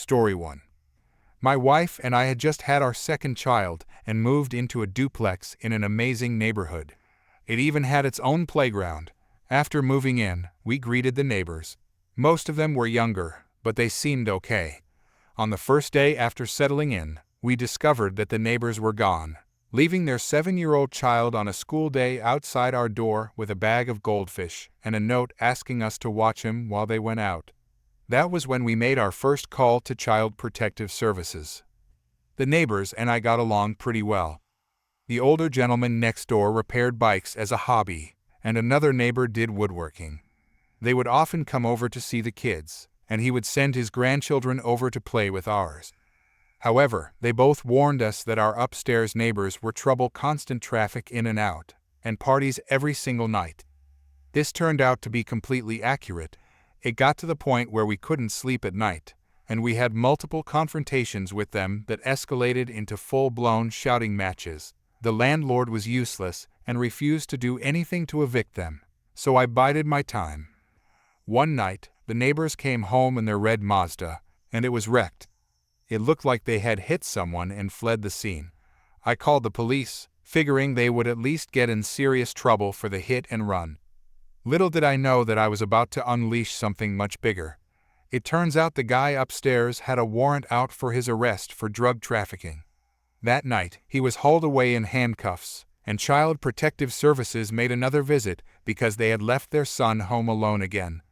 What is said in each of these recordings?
Story 1. My wife and I had just had our second child and moved into a duplex in an amazing neighborhood. It even had its own playground. After moving in, we greeted the neighbors. Most of them were younger, but they seemed okay. On the first day after settling in, we discovered that the neighbors were gone, leaving their 7-year-old child on a school day outside our door with a bag of goldfish and a note asking us to watch him while they went out. That was when we made our first call to Child Protective Services. The neighbors and I got along pretty well. The older gentleman next door repaired bikes as a hobby, and another neighbor did woodworking. They would often come over to see the kids, and he would send his grandchildren over to play with ours. However, they both warned us that our upstairs neighbors were trouble, constant traffic in and out, and parties every single night. This turned out to be completely accurate. It got to the point where we couldn't sleep at night, and we had multiple confrontations with them that escalated into full-blown shouting matches. The landlord was useless and refused to do anything to evict them, so I bided my time. One night, the neighbors came home in their red Mazda, and it was wrecked. It looked like they had hit someone and fled the scene. I called the police, figuring they would at least get in serious trouble for the hit and run. Little did I know that I was about to unleash something much bigger. It turns out the guy upstairs had a warrant out for his arrest for drug trafficking. That night, he was hauled away in handcuffs, and Child Protective Services made another visit because they had left their son home alone again.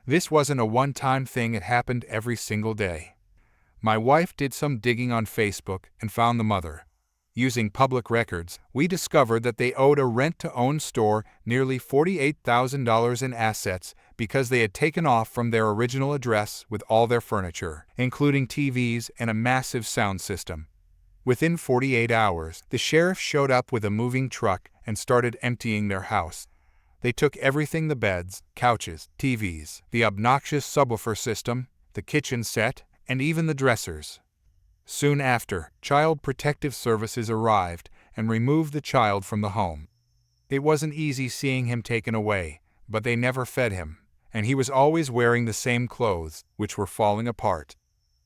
This wasn't a one-time thing, it happened every single day. My wife did some digging on Facebook and found the mother. Using public records, we discovered that they owed a rent-to-own store nearly $48,000 in assets because they had taken off from their original address with all their furniture, including TVs and a massive sound system. Within 48 hours, the sheriff showed up with a moving truck and started emptying their house. They took everything: the beds, couches, TVs, the obnoxious subwoofer system, the kitchen set, and even the dressers. Soon after, Child Protective Services arrived and removed the child from the home. It wasn't easy seeing him taken away, but they never fed him, and he was always wearing the same clothes, which were falling apart.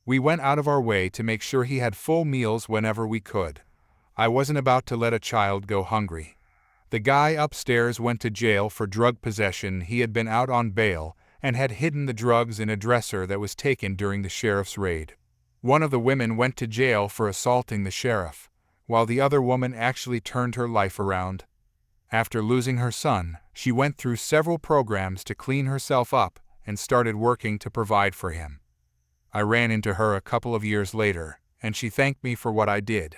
We went out of our way to make sure he had full meals whenever we could. I wasn't about to let a child go hungry. The guy upstairs went to jail for drug possession. He had been out on bail and had hidden the drugs in a dresser that was taken during the sheriff's raid. One of the women went to jail for assaulting the sheriff, while the other woman actually turned her life around. After losing her son, she went through several programs to clean herself up and started working to provide for him. I ran into her a couple of years later, and she thanked me for what I did.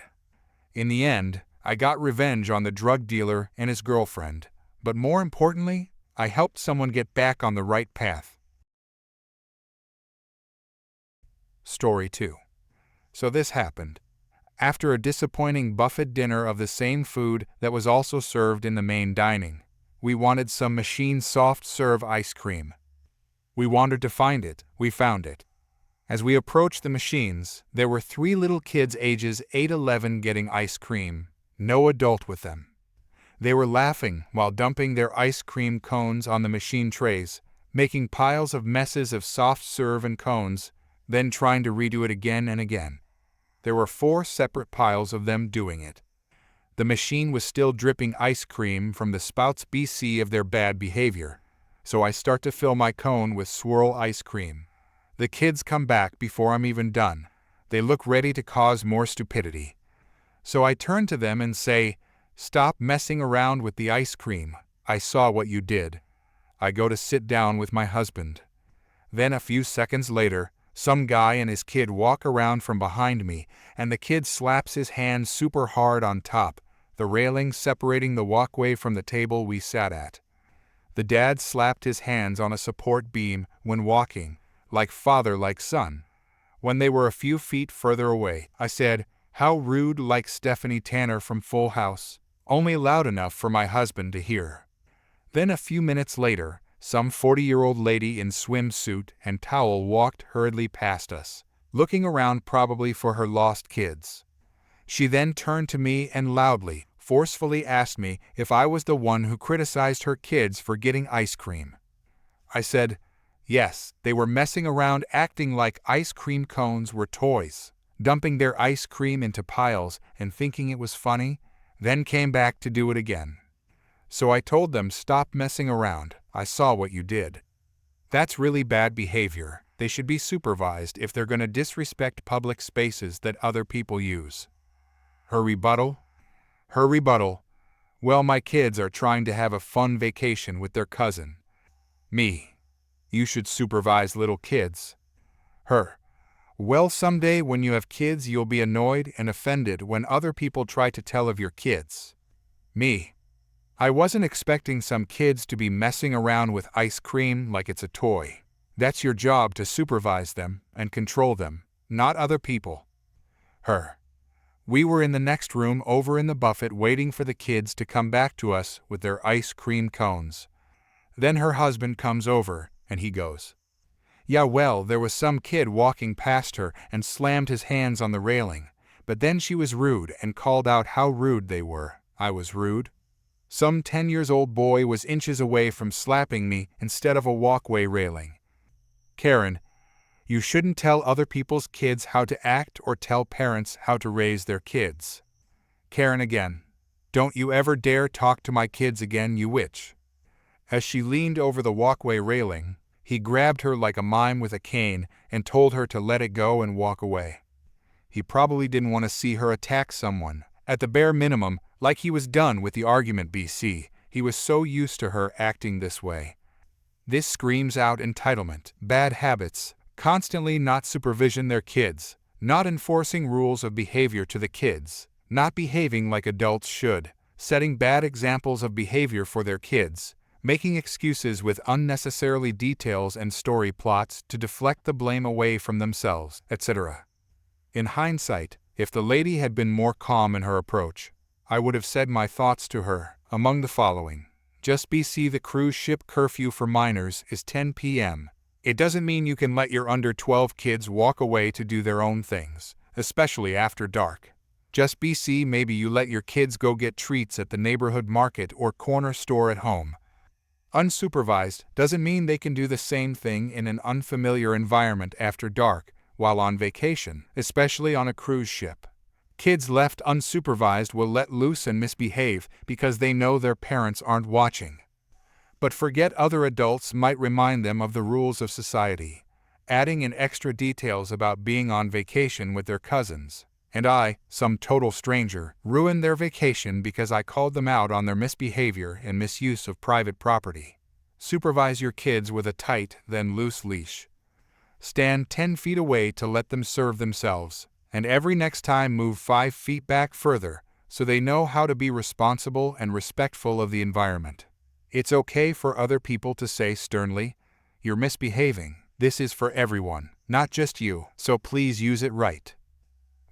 In the end, I got revenge on the drug dealer and his girlfriend, but more importantly, I helped someone get back on the right path. Story 2. So this happened. After a disappointing buffet dinner of the same food that was also served in the main dining, we wanted some machine soft serve ice cream. We wandered to find it. We found it. As we approached the machines, there were 3 little kids ages 8-11 getting ice cream, no adult with them. They were laughing while dumping their ice cream cones on the machine trays, making piles of messes of soft serve and cones, then trying to redo it again and again. There were 4 separate piles of them doing it. The machine was still dripping ice cream from the spouts BC of their bad behavior, so I start to fill my cone with swirl ice cream. The kids come back before I'm even done. They look ready to cause more stupidity. So I turn to them and say, "Stop messing around with the ice cream. I saw what you did." I go to sit down with my husband. Then a few seconds later, some guy and his kid walk around from behind me, and the kid slaps his hand super hard on top, the railing separating the walkway from the table we sat at. The dad slapped his hands on a support beam when walking, like father like son. When they were a few feet further away, I said, "How rude," like Stephanie Tanner from Full House, only loud enough for my husband to hear. Then a few minutes later, some 40-year-old lady in swimsuit and towel walked hurriedly past us, looking around probably for her lost kids. She then turned to me and loudly, forcefully asked me if I was the one who criticized her kids for getting ice cream. I said, Yes, they were messing around acting like ice cream cones were toys, dumping their ice cream into piles and thinking it was funny, then came back to do it again. So I told them, stop messing around, I saw what you did. That's really bad behavior. They should be supervised if they're going to disrespect public spaces that other people use. Her rebuttal? Her rebuttal. Well, my kids are trying to have a fun vacation with their cousin. Me. You should supervise little kids. Her. Well, someday when you have kids, you'll be annoyed and offended when other people try to tell of your kids. Me. I wasn't expecting some kids to be messing around with ice cream like it's a toy. That's your job, to supervise them and control them, not other people. Her. We were in the next room over in the buffet waiting for the kids to come back to us with their ice cream cones. Then her husband comes over and he goes, yeah, well, there was some kid walking past her and slammed his hands on the railing, but then she was rude and called out how rude they were. I was rude? Some 10-year-old boy was inches away from slapping me instead of a walkway railing. Karen, you shouldn't tell other people's kids how to act or tell parents how to raise their kids. Karen again. Don't you ever dare talk to my kids again, you witch. As she leaned over the walkway railing, he grabbed her like a mime with a cane and told her to let it go and walk away. He probably didn't want to see her attack someone. At the bare minimum, like he was done with the argument. BC, he was so used to her acting this way. This screams out entitlement, bad habits, constantly not supervision their kids, not enforcing rules of behavior to the kids, not behaving like adults should, setting bad examples of behavior for their kids, making excuses with unnecessarily details and story plots to deflect the blame away from themselves, etc. In hindsight, if the lady had been more calm in her approach, I would have said my thoughts to her, among the following. Just BC, the cruise ship curfew for minors is 10 p.m. It doesn't mean you can let your under 12 kids walk away to do their own things, especially after dark. Just BC, maybe you let your kids go get treats at the neighborhood market or corner store at home. Unsupervised doesn't mean they can do the same thing in an unfamiliar environment after dark while on vacation, especially on a cruise ship. Kids left unsupervised will let loose and misbehave because they know their parents aren't watching. But forget other adults might remind them of the rules of society, adding in extra details about being on vacation with their cousins. And I, some total stranger, ruined their vacation because I called them out on their misbehavior and misuse of private property. Supervise your kids with a tight, then loose leash. Stand 10 feet away to let them serve themselves, and every next time move 5 feet back further so they know how to be responsible and respectful of the environment. It's okay for other people to say sternly, "You're misbehaving. This is for everyone, not just you, so please use it right."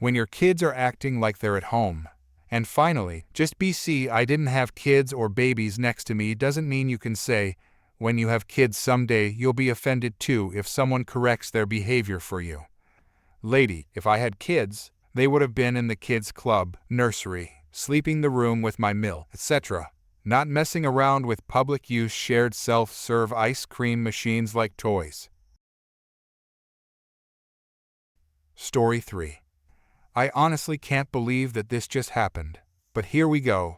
When your kids are acting like they're at home. And finally, just BC, I didn't have kids or babies next to me doesn't mean you can say, when you have kids someday you'll be offended too if someone corrects their behavior for you. Lady, if I had kids, they would have been in the kids' club, nursery, sleeping the room with my mill, etc. Not messing around with public use shared self-serve ice cream machines like toys. Story 3. I honestly can't believe that this just happened, but here we go.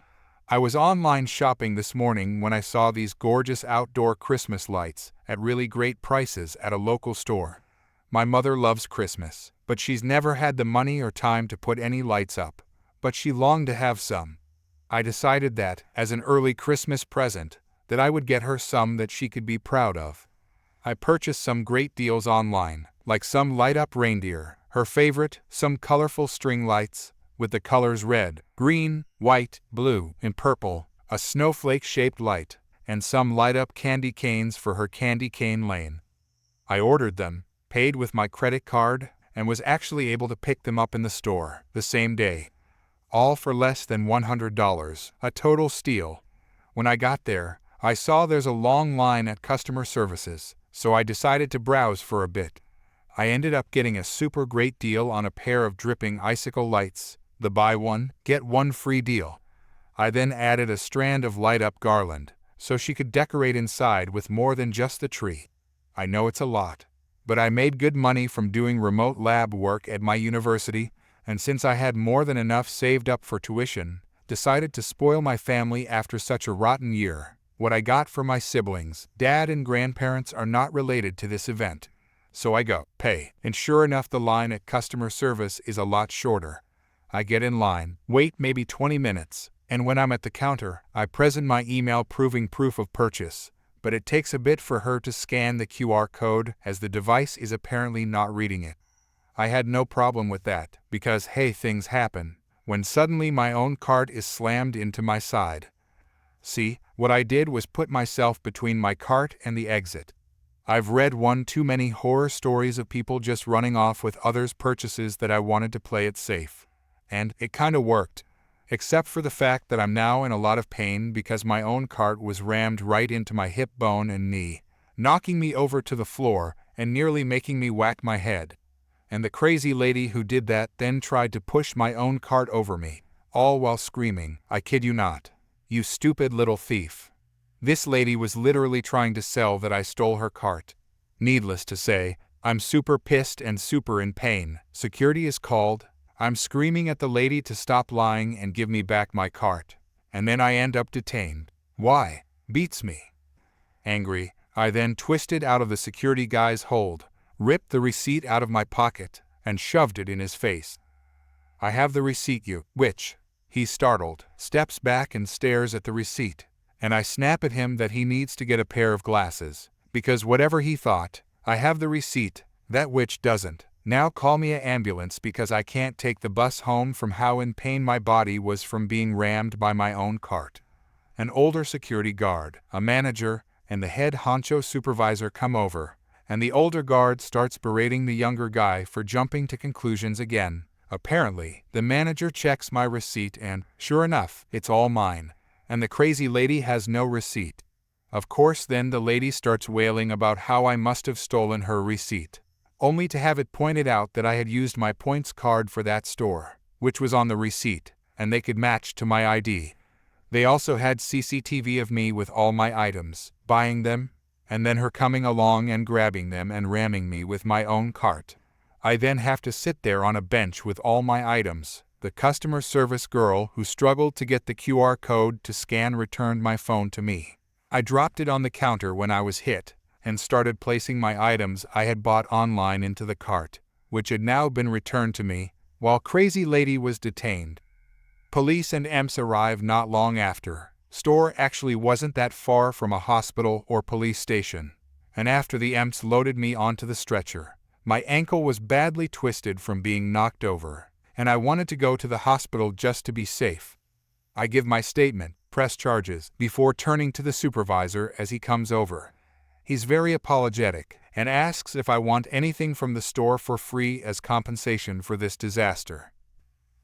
I was online shopping this morning when I saw these gorgeous outdoor Christmas lights at really great prices at a local store. My mother loves Christmas, but she's never had the money or time to put any lights up, but she longed to have some. I decided that, as an early Christmas present, that I would get her some that she could be proud of. I purchased some great deals online, like some light-up reindeer, her favorite, some colorful string lights, with the colors red, green, white, blue, and purple, a snowflake-shaped light, and some light-up candy canes for her candy cane lane. I ordered them, paid with my credit card, and was actually able to pick them up in the store the same day. All for less than $100, a total steal. When I got there, I saw there's a long line at customer services, so I decided to browse for a bit. I ended up getting a super great deal on a pair of dripping icicle lights, the buy one, get one free deal. I then added a strand of light-up garland, so she could decorate inside with more than just the tree. I know it's a lot, but I made good money from doing remote lab work at my university, and since I had more than enough saved up for tuition, decided to spoil my family after such a rotten year. What I got for my siblings, dad and grandparents, are not related to this event. So I go, pay, and sure enough the line at customer service is a lot shorter. I get in line, wait maybe 20 minutes, and when I'm at the counter, I present my email proving proof of purchase, but it takes a bit for her to scan the QR code as the device is apparently not reading it. I had no problem with that, because hey, things happen, when suddenly my own cart is slammed into my side. See, what I did was put myself between my cart and the exit. I've read one too many horror stories of people just running off with others' purchases that I wanted to play it safe. And it kinda worked. Except for the fact that I'm now in a lot of pain because my own cart was rammed right into my hip bone and knee, knocking me over to the floor and nearly making me whack my head. And the crazy lady who did that then tried to push my own cart over me, all while screaming, "I kid you not. You stupid little thief." This lady was literally trying to sell that I stole her cart. Needless to say, I'm super pissed and super in pain. Security is called. I'm screaming at the lady to stop lying and give me back my cart. And then I end up detained. Why? Beats me. Angry, I then twisted out of the security guy's hold, ripped the receipt out of my pocket, and shoved it in his face. "I have the receipt, you witch." He, startled, steps back and stares at the receipt, and I snap at him that he needs to get a pair of glasses, because whatever he thought, I have the receipt, that witch doesn't. Now call me an ambulance because I can't take the bus home from how in pain my body was from being rammed by my own cart. An older security guard, a manager, and the head honcho supervisor come over, and the older guard starts berating the younger guy for jumping to conclusions again. Apparently, the manager checks my receipt and, sure enough, it's all mine, and the crazy lady has no receipt. Of course, then the lady starts wailing about how I must have stolen her receipt, only to have it pointed out that I had used my points card for that store, which was on the receipt, and they could match to my ID. They also had CCTV of me with all my items, buying them, and then her coming along and grabbing them and ramming me with my own cart. I then have to sit there on a bench with all my items. The customer service girl who struggled to get the QR code to scan returned my phone to me. I dropped it on the counter when I was hit, and started placing my items I had bought online into the cart, which had now been returned to me, while crazy lady was detained. Police and EMS arrived not long after. Store actually wasn't that far from a hospital or police station, and after the EMS loaded me onto the stretcher, my ankle was badly twisted from being knocked over, and I wanted to go to the hospital just to be safe. I give my statement, press charges, before turning to the supervisor as he comes over. He's very apologetic and asks if I want anything from the store for free as compensation for this disaster.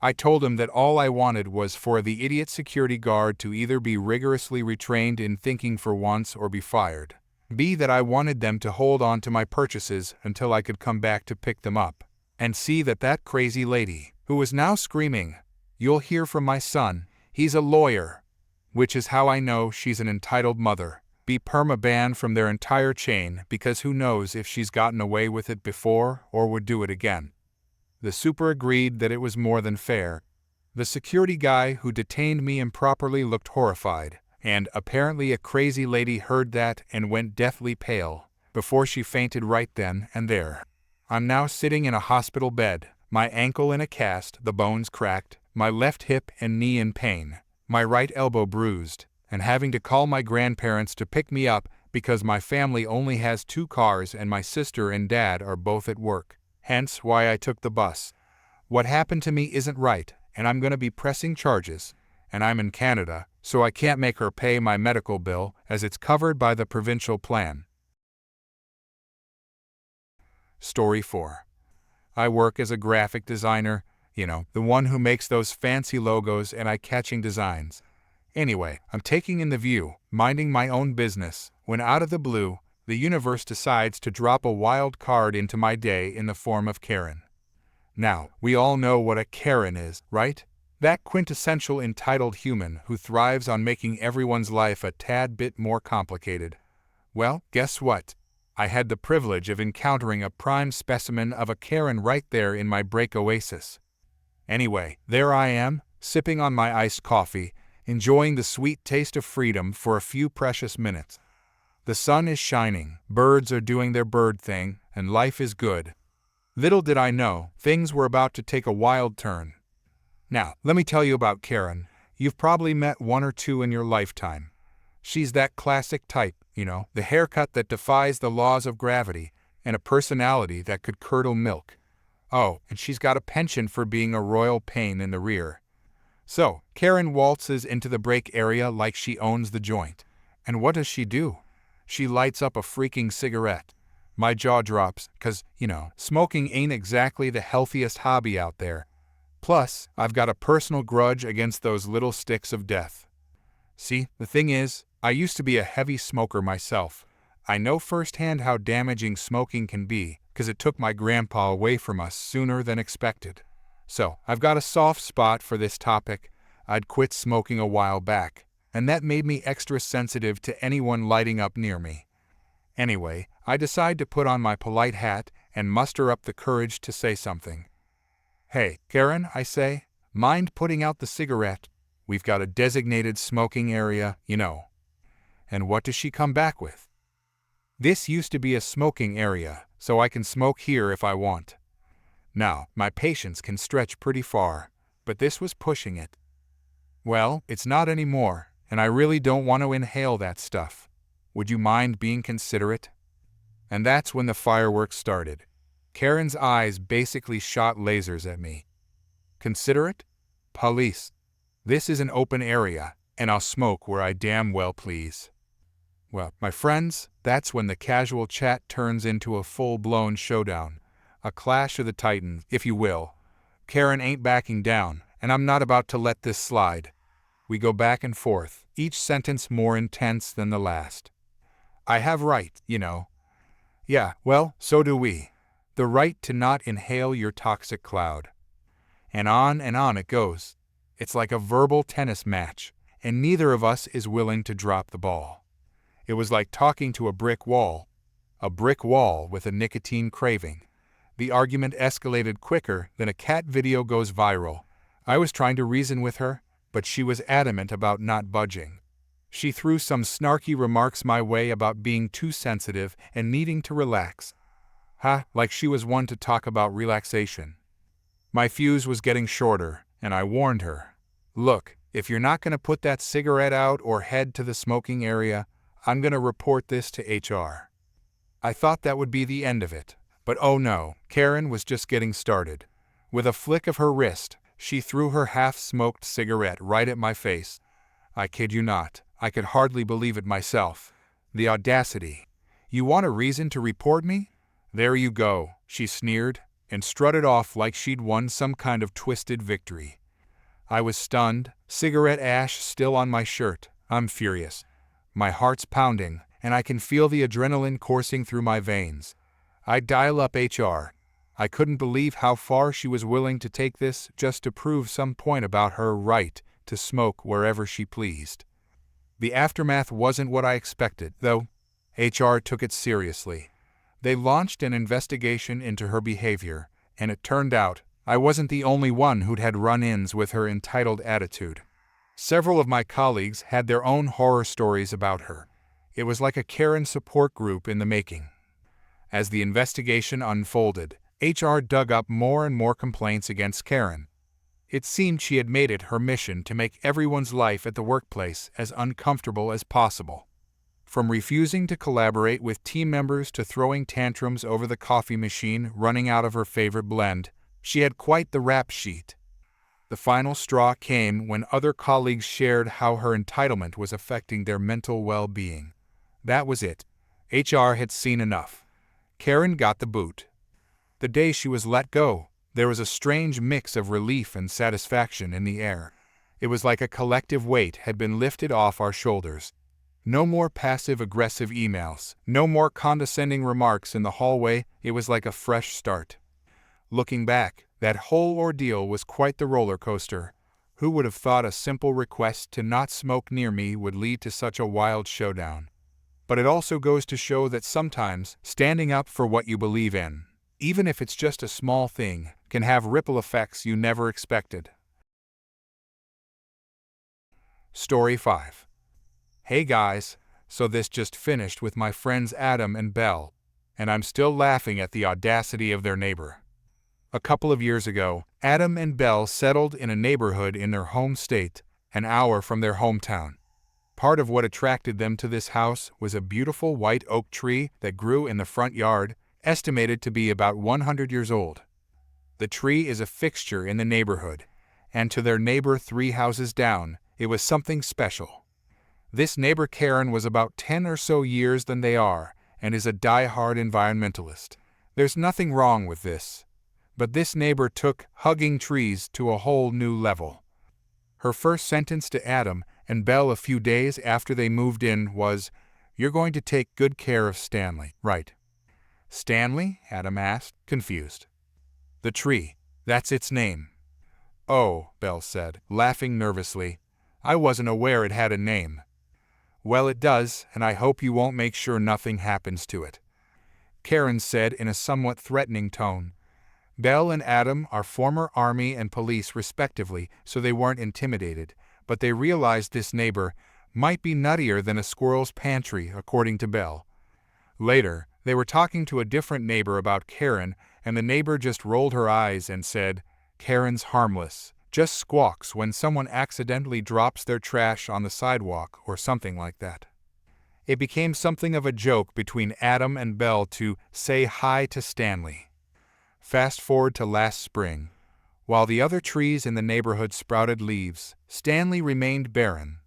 I told him that all I wanted was for the idiot security guard to either be rigorously retrained in thinking for once or be fired. B, that I wanted them to hold on to my purchases until I could come back to pick them up. And C, that that crazy lady, who was now screaming, "You'll hear from my son, he's a lawyer," which is how I know she's an entitled mother, be perma-banned from their entire chain because who knows if she's gotten away with it before or would do it again. The super agreed that it was more than fair. The security guy who detained me improperly looked horrified, and apparently a crazy lady heard that and went deathly pale, before she fainted right then and there. I'm now sitting in a hospital bed, my ankle in a cast, the bones cracked, my left hip and knee in pain, my right elbow bruised, and having to call my grandparents to pick me up because my family only has 2 cars and my sister and dad are both at work, hence why I took the bus. What happened to me isn't right, and I'm going to be pressing charges, and I'm in Canada, so I can't make her pay my medical bill as it's covered by the provincial plan. Story 4. I work as a graphic designer, the one who makes those fancy logos and eye-catching designs. Anyway, I'm taking in the view, minding my own business, when out of the blue, the universe decides to drop a wild card into my day in the form of Karen. Now, we all know what a Karen is, right? That quintessential entitled human who thrives on making everyone's life a tad bit more complicated. Well, guess what? I had the privilege of encountering a prime specimen of a Karen right there in my break oasis. Anyway, there I am, sipping on my iced coffee, enjoying the sweet taste of freedom for a few precious minutes. The sun is shining, birds are doing their bird thing, and life is good. Little did I know, things were about to take a wild turn. Now, let me tell you about Karen. You've probably met one or two in your lifetime. She's that classic type, the haircut that defies the laws of gravity, and a personality that could curdle milk. Oh, and she's got a penchant for being a royal pain in the rear. So, Karen waltzes into the break area like she owns the joint. And what does she do? She lights up a freaking cigarette. My jaw drops, 'cause, smoking ain't exactly the healthiest hobby out there. Plus, I've got a personal grudge against those little sticks of death. See, the thing is, I used to be a heavy smoker myself. I know firsthand how damaging smoking can be, 'cause it took my grandpa away from us sooner than expected. So, I've got a soft spot for this topic. I'd quit smoking a while back, and that made me extra sensitive to anyone lighting up near me. Anyway, I decide to put on my polite hat and muster up the courage to say something. "Hey, Karen," I say, "mind putting out the cigarette? We've got a designated smoking area, And what does she come back with? "This used to be a smoking area, so I can smoke here if I want." Now, my patience can stretch pretty far, but this was pushing it. "Well, it's not anymore, and I really don't want to inhale that stuff. Would you mind being considerate?" And that's when the fireworks started. Karen's eyes basically shot lasers at me. "Considerate? Police. This is an open area, and I'll smoke where I damn well please." Well, my friends, that's when the casual chat turns into a full-blown showdown. A clash of the titans, if you will. Karen ain't backing down, and I'm not about to let this slide. We go back and forth, each sentence more intense than the last. "I have right, "Yeah, well, so do we. The right to not inhale your toxic cloud." And on it goes. It's like a verbal tennis match, and neither of us is willing to drop the ball. It was like talking to a brick wall with a nicotine craving. The argument escalated quicker than a cat video goes viral. I was trying to reason with her, but she was adamant about not budging. She threw some snarky remarks my way about being too sensitive and needing to relax. Like she was one to talk about relaxation. My fuse was getting shorter, and I warned her. "Look, if you're not going to put that cigarette out or head to the smoking area, I'm going to report this to HR." I thought that would be the end of it, but oh no, Karen was just getting started. With a flick of her wrist, she threw her half-smoked cigarette right at my face. I kid you not, I could hardly believe it myself. The audacity. "You want a reason to report me? There you go," she sneered, and strutted off like she'd won some kind of twisted victory. I was stunned, cigarette ash still on my shirt. I'm furious. My heart's pounding, and I can feel the adrenaline coursing through my veins. I dial up HR. I couldn't believe how far she was willing to take this just to prove some point about her right to smoke wherever she pleased. The aftermath wasn't what I expected, though. HR took it seriously. They launched an investigation into her behavior, and it turned out I wasn't the only one who'd had run-ins with her entitled attitude. Several of my colleagues had their own horror stories about her. It was like a Karen support group in the making. As the investigation unfolded, HR dug up more and more complaints against Karen. It seemed she had made it her mission to make everyone's life at the workplace as uncomfortable as possible. From refusing to collaborate with team members to throwing tantrums over the coffee machine running out of her favorite blend, she had quite the rap sheet. The final straw came when other colleagues shared how her entitlement was affecting their mental well-being. That was it. HR had seen enough. Karen got the boot. The day she was let go, there was a strange mix of relief and satisfaction in the air. It was like a collective weight had been lifted off our shoulders. No more passive-aggressive emails, no more condescending remarks in the hallway. It was like a fresh start. Looking back, that whole ordeal was quite the roller coaster. Who would have thought a simple request to not smoke near me would lead to such a wild showdown? But it also goes to show that sometimes standing up for what you believe in, even if it's just a small thing, can have ripple effects you never expected. Story 5. Hey guys, so this just finished with my friends Adam and Belle, and I'm still laughing at the audacity of their neighbor. A couple of years ago, Adam and Belle settled in a neighborhood in their home state, an hour from their hometown. Part of what attracted them to this house was a beautiful white oak tree that grew in the front yard, estimated to be about 100 years old. The tree is a fixture in the neighborhood, and to their neighbor 3 houses down, it was something special. This neighbor Karen was about 10 or so years than they are, and is a die-hard environmentalist. There's nothing wrong with this. But this neighbor took hugging trees to a whole new level. Her first sentence to Adam and Belle a few days after they moved in was, "You're going to take good care of Stanley, right?" "Stanley?" Adam asked, confused. "The tree. That's its name." "Oh," Belle said, laughing nervously. "I wasn't aware it had a name." "Well, it does, and I hope you won't make sure nothing happens to it," Karen said in a somewhat threatening tone. Belle and Adam are former Army and police respectively, so they weren't intimidated, but they realized this neighbor might be nuttier than a squirrel's pantry, according to Belle. Later, they were talking to a different neighbor about Karen, and the neighbor just rolled her eyes and said, "Karen's harmless, just squawks when someone accidentally drops their trash on the sidewalk or something like that." It became something of a joke between Adam and Belle to say hi to Stanley. Fast forward to last spring. While the other trees in the neighborhood sprouted leaves, Stanley remained barren.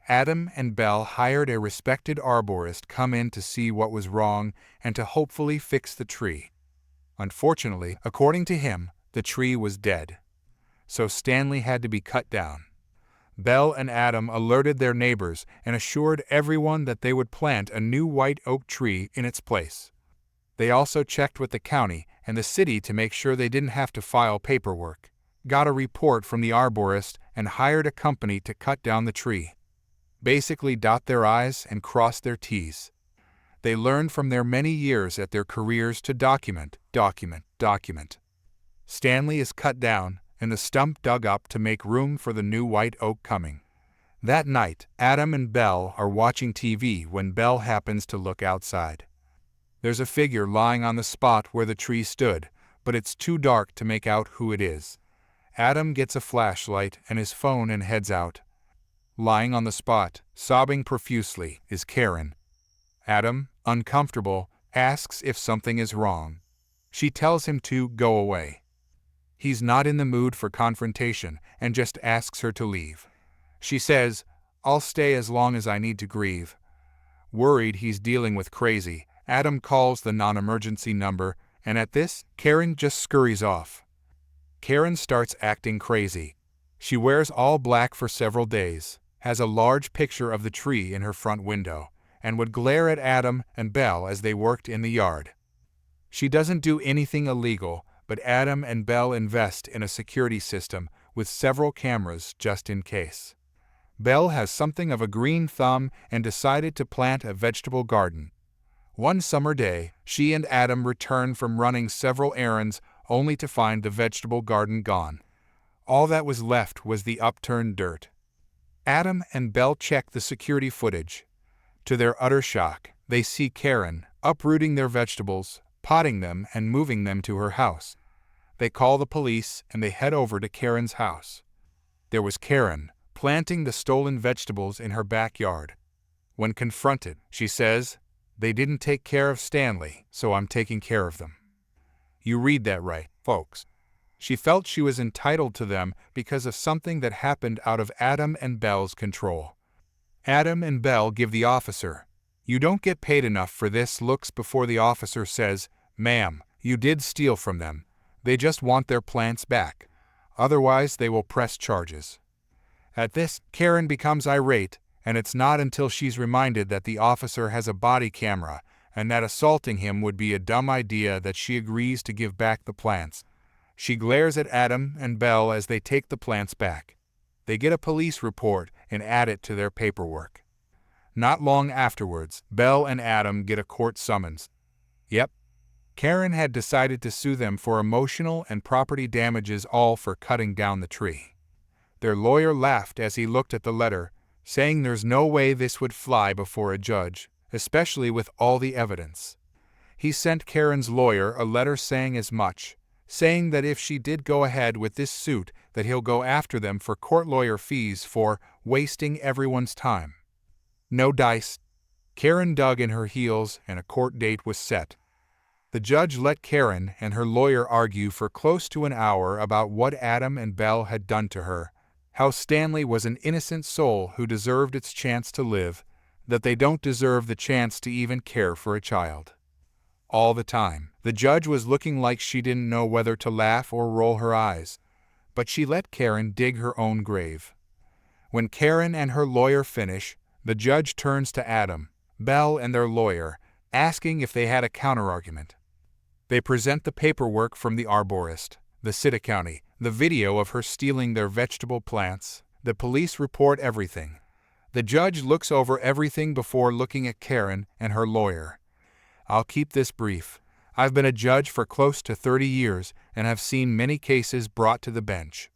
Adam and Belle hired a respected arborist come in to see what was wrong and to hopefully fix the tree. Unfortunately, according to him, the tree was dead. So Stanley had to be cut down. Belle and Adam alerted their neighbors and assured everyone that they would plant a new white oak tree in its place. They also checked with the county and the city to make sure they didn't have to file paperwork, got a report from the arborist, and hired a company to cut down the tree. Basically dot their I's and cross their T's. They learned from their many years at their careers to document. Stanley is cut down and the stump dug up to make room for the new white oak coming. That night, Adam and Belle are watching TV when Belle happens to look outside. There's a figure lying on the spot where the tree stood, but it's too dark to make out who it is. Adam gets a flashlight and his phone and heads out. Lying on the spot, sobbing profusely, is Karen. Adam, uncomfortable, asks if something is wrong. She tells him to go away. He's not in the mood for confrontation and just asks her to leave. She says, "I'll stay as long as I need to grieve." Worried he's dealing with crazy, Adam calls the non-emergency number, and at this, Karen just scurries off. Karen starts acting crazy. She wears all black for several days, has a large picture of the tree in her front window, and would glare at Adam and Belle as they worked in the yard. She doesn't do anything illegal, but Adam and Belle invest in a security system with several cameras just in case. Belle has something of a green thumb and decided to plant a vegetable garden. One summer day, she and Adam returned from running several errands only to find the vegetable garden gone. All that was left was the upturned dirt. Adam and Belle check the security footage. To their utter shock, they see Karen uprooting their vegetables, potting them, and moving them to her house. They call the police and they head over to Karen's house. There was Karen planting the stolen vegetables in her backyard. When confronted, she says, "They didn't take care of Stanley, so I'm taking care of them." You read that right, folks. She felt she was entitled to them because of something that happened out of Adam and Belle's control. Adam and Belle give the officer, "You don't get paid enough for this," looks before the officer says, "Ma'am, you did steal from them. They just want their plants back. Otherwise, they will press charges." At this, Karen becomes irate, and it's not until she's reminded that the officer has a body camera and that assaulting him would be a dumb idea that she agrees to give back the plants. She glares at Adam and Belle as they take the plants back. They get a police report and add it to their paperwork. Not long afterwards, Belle and Adam get a court summons. Yep, Karen had decided to sue them for emotional and property damages, all for cutting down the tree. Their lawyer laughed as he looked at the letter, saying there's no way this would fly before a judge, especially with all the evidence. He sent Karen's lawyer a letter saying as much, saying that if she did go ahead with this suit, that he'll go after them for court lawyer fees for wasting everyone's time. No dice. Karen dug in her heels and a court date was set. The judge let Karen and her lawyer argue for close to an hour about what Adam and Belle had done to her, how Stanley was an innocent soul who deserved its chance to live, that they don't deserve the chance to even care for a child. All the time, the judge was looking like she didn't know whether to laugh or roll her eyes, but she let Karen dig her own grave. When Karen and her lawyer finish, the judge turns to Adam, Belle and their lawyer, asking if they had a counterargument. They present the paperwork from the arborist, the city county, the video of her stealing their vegetable plants, the police report, everything. The judge looks over everything before looking at Karen and her lawyer. I'll keep this brief. I've been a judge for close to 30 years and have seen many cases brought to the bench.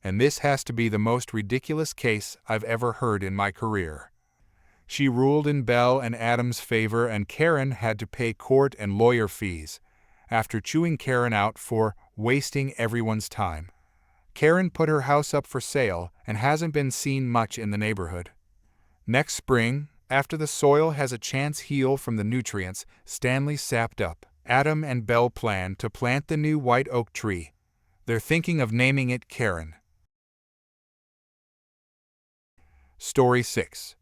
And this has to be the most ridiculous case I've ever heard in my career. She ruled in Belle and Adam's favor, and Karen had to pay court and lawyer fees. After chewing Karen out for wasting everyone's time, Karen put her house up for sale and hasn't been seen much in the neighborhood. Next spring, after the soil has a chance heal from the nutrients Stanley sapped up, Adam and Belle plan to plant the new white oak tree. They're thinking of naming it Karen. Story 6.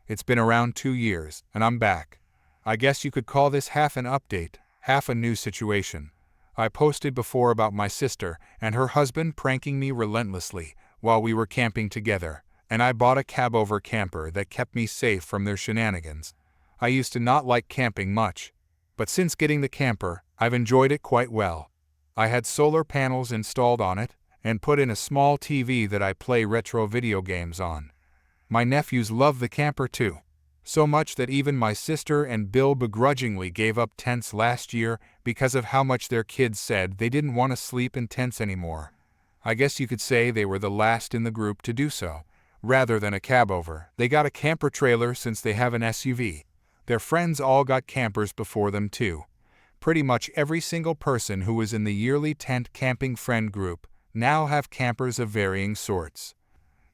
It's been around 2 years, and I'm back. I guess you could call this half an update, half a new situation. I posted before about my sister and her husband pranking me relentlessly while we were camping together, and I bought a cab-over camper that kept me safe from their shenanigans. I used to not like camping much, but since getting the camper, I've enjoyed it quite well. I had solar panels installed on it and put in a small TV that I play retro video games on. My nephews love the camper too. So much that even my sister and Bill begrudgingly gave up tents last year because of how much their kids said they didn't want to sleep in tents anymore. I guess you could say they were the last in the group to do so. Rather than a cab-over, they got a camper trailer since they have an SUV. Their friends all got campers before them too. Pretty much every single person who was in the yearly tent camping friend group now have campers of varying sorts.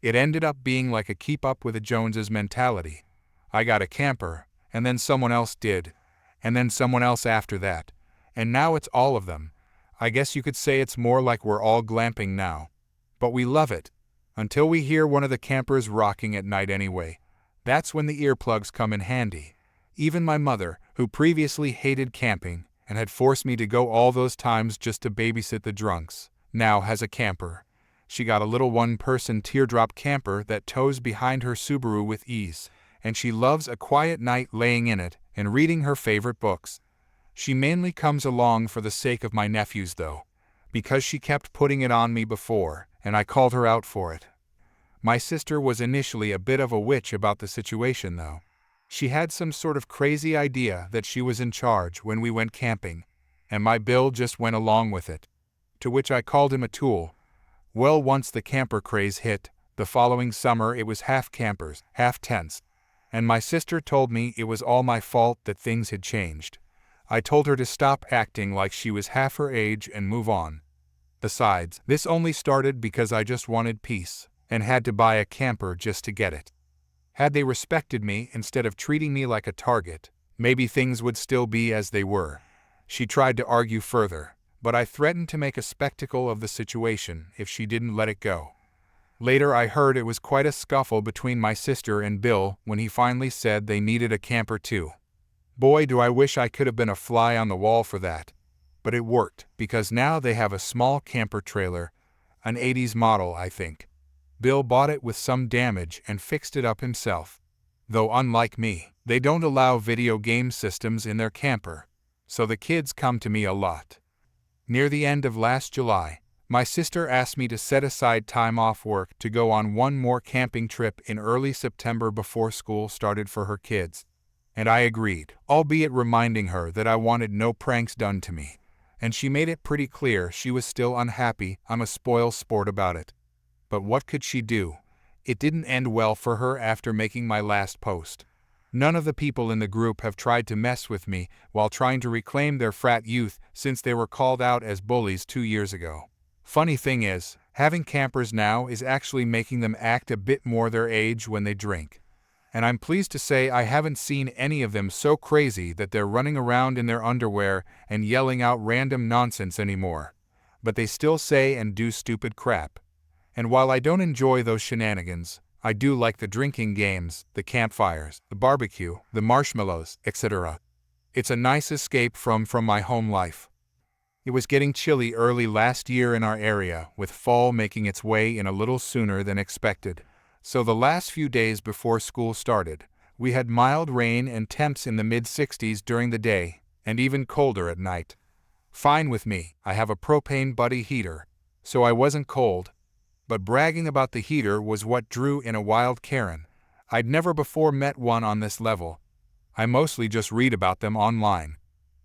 It ended up being like a keep up with the Joneses mentality. I got a camper, and then someone else did, and then someone else after that, and now it's all of them. I guess you could say it's more like we're all glamping now. But we love it. Until we hear one of the campers rocking at night anyway. That's when the earplugs come in handy. Even my mother, who previously hated camping and had forced me to go all those times just to babysit the drunks, now has a camper. She got a little one-person teardrop camper that tows behind her Subaru with ease, and she loves a quiet night laying in it and reading her favorite books. She mainly comes along for the sake of my nephews though, because she kept putting it on me before, and I called her out for it. My sister was initially a bit of a witch about the situation though. She had some sort of crazy idea that she was in charge when we went camping, and my Bill just went along with it. To which I called him a tool. Well, once the camper craze hit, the following summer it was half campers, half tents. And my sister told me it was all my fault that things had changed. I told her to stop acting like she was half her age and move on. Besides, this only started because I just wanted peace, and had to buy a camper just to get it. Had they respected me instead of treating me like a target, maybe things would still be as they were. She tried to argue further, but I threatened to make a spectacle of the situation if she didn't let it go. Later I heard it was quite a scuffle between my sister and Bill when he finally said they needed a camper too. Boy, do I wish I could have been a fly on the wall for that. But it worked, because now they have a small camper trailer, an 80s model I think. Bill bought it with some damage and fixed it up himself. Though unlike me, they don't allow video game systems in their camper, so the kids come to me a lot. Near the end of last July, My sister asked me to set aside time off work to go on one more camping trip in early September before school started for her kids. And I agreed, albeit reminding her that I wanted no pranks done to me. And she made it pretty clear she was still unhappy I'm a spoil sport about it. But what could she do? It didn't end well for her after making my last post. None of the people in the group have tried to mess with me while trying to reclaim their frat youth since they were called out as bullies 2 years ago. Funny thing is, having campers now is actually making them act a bit more their age when they drink. And I'm pleased to say I haven't seen any of them so crazy that they're running around in their underwear and yelling out random nonsense anymore. But they still say and do stupid crap. And while I don't enjoy those shenanigans, I do like the drinking games, the campfires, the barbecue, the marshmallows, etc. It's a nice escape from my home life. It was getting chilly early last year in our area, with fall making its way in a little sooner than expected. So the last few days before school started, we had mild rain and temps in the mid-60s during the day, and even colder at night. Fine with me, I have a propane buddy heater, so I wasn't cold. But bragging about the heater was what drew in a wild Karen. I'd never before met one on this level. I mostly just read about them online.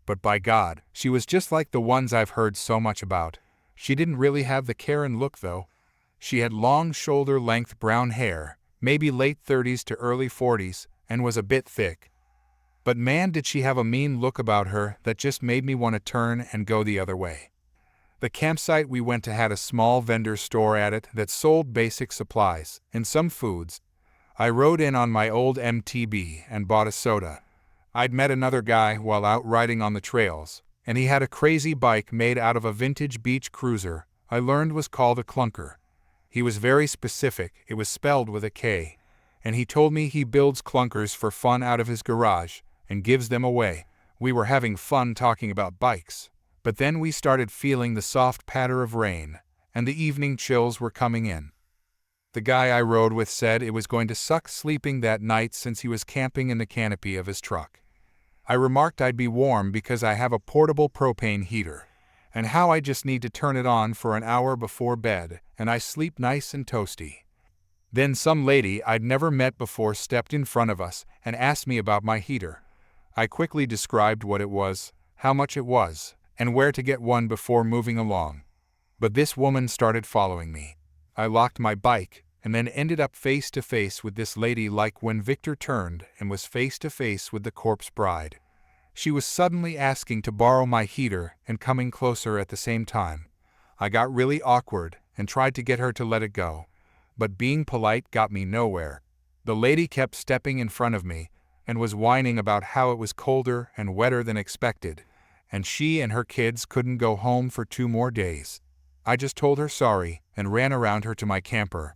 But by God, she was just like the ones I've heard so much about. She didn't really have the Karen look though. She had long shoulder-length brown hair, maybe late 30s to early 40s, and was a bit thick. But man did she have a mean look about her that just made me want to turn and go the other way. The campsite we went to had a small vendor store at it that sold basic supplies and some foods. I rode in on my old MTB and bought a soda. I'd met another guy while out riding on the trails, and he had a crazy bike made out of a vintage beach cruiser I learned was called a clunker. He was very specific, it was spelled with a K, and he told me he builds clunkers for fun out of his garage and gives them away. We were having fun talking about bikes. But then we started feeling the soft patter of rain, and the evening chills were coming in. The guy I rode with said it was going to suck sleeping that night since he was camping in the canopy of his truck. I remarked I'd be warm because I have a portable propane heater, and how I just need to turn it on for an hour before bed, and I sleep nice and toasty. Then some lady I'd never met before stepped in front of us and asked me about my heater. I quickly described what it was, how much it was, and where to get one before moving along. But this woman started following me. I locked my bike, and then ended up face to face with this lady like when Victor turned and was face to face with the corpse bride. She was suddenly asking to borrow my heater and coming closer at the same time. I got really awkward and tried to get her to let it go, but being polite got me nowhere. The lady kept stepping in front of me and was whining about how it was colder and wetter than expected, and she and her kids couldn't go home for 2 more days. I just told her sorry and ran around her to my camper.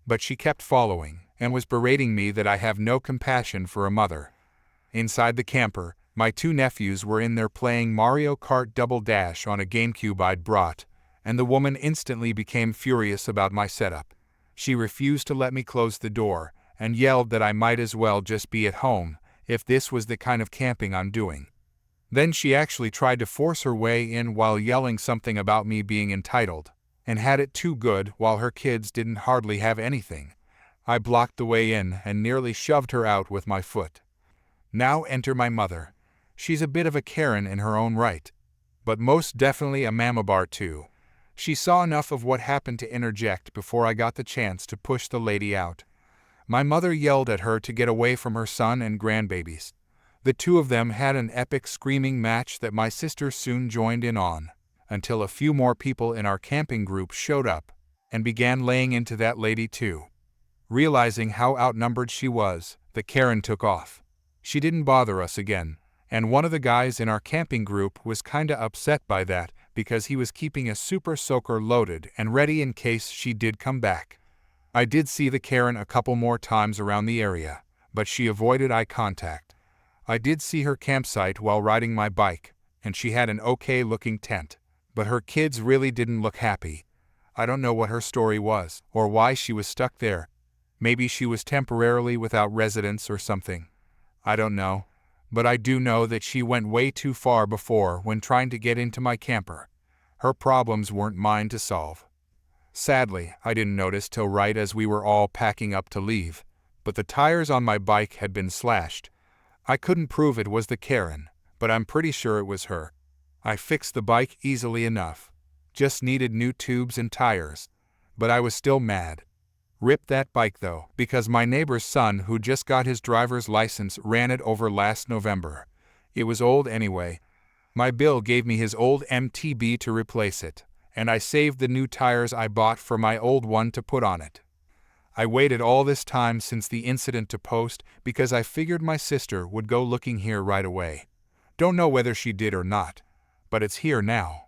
But she kept following and was berating me that I have no compassion for a mother. Inside the camper, my 2 nephews were in there playing Mario Kart Double Dash on a GameCube I'd brought, and the woman instantly became furious about my setup. She refused to let me close the door and yelled that I might as well just be at home if this was the kind of camping I'm doing. Then she actually tried to force her way in while yelling something about me being entitled, and had it too good while her kids didn't hardly have anything. I blocked the way in and nearly shoved her out with my foot. Now enter my mother. She's a bit of a Karen in her own right, but most definitely a mama bar too. She saw enough of what happened to interject before I got the chance to push the lady out. My mother yelled at her to get away from her son and grandbabies. The 2 of them had an epic screaming match that my sister soon joined in on, until a few more people in our camping group showed up and began laying into that lady too. Realizing how outnumbered she was, the Karen took off. She didn't bother us again, and one of the guys in our camping group was kinda upset by that because he was keeping a super soaker loaded and ready in case she did come back. I did see the Karen a couple more times around the area, but she avoided eye contact. I did see her campsite while riding my bike, and she had an okay-looking tent, but her kids really didn't look happy. I don't know what her story was, or why she was stuck there. Maybe she was temporarily without residence or something. I don't know, but I do know that she went way too far before when trying to get into my camper. Her problems weren't mine to solve. Sadly, I didn't notice till right as we were all packing up to leave, but the tires on my bike had been slashed. I couldn't prove it was the Karen, but I'm pretty sure it was her. I fixed the bike easily enough. Just needed new tubes and tires. But I was still mad. Ripped that bike though, because my neighbor's son who just got his driver's license ran it over last November. It was old anyway. My bill gave me his old MTB to replace it, and I saved the new tires I bought for my old one to put on it. I waited all this time since the incident to post because I figured my sister would go looking here right away. Don't know whether she did or not, but it's here now.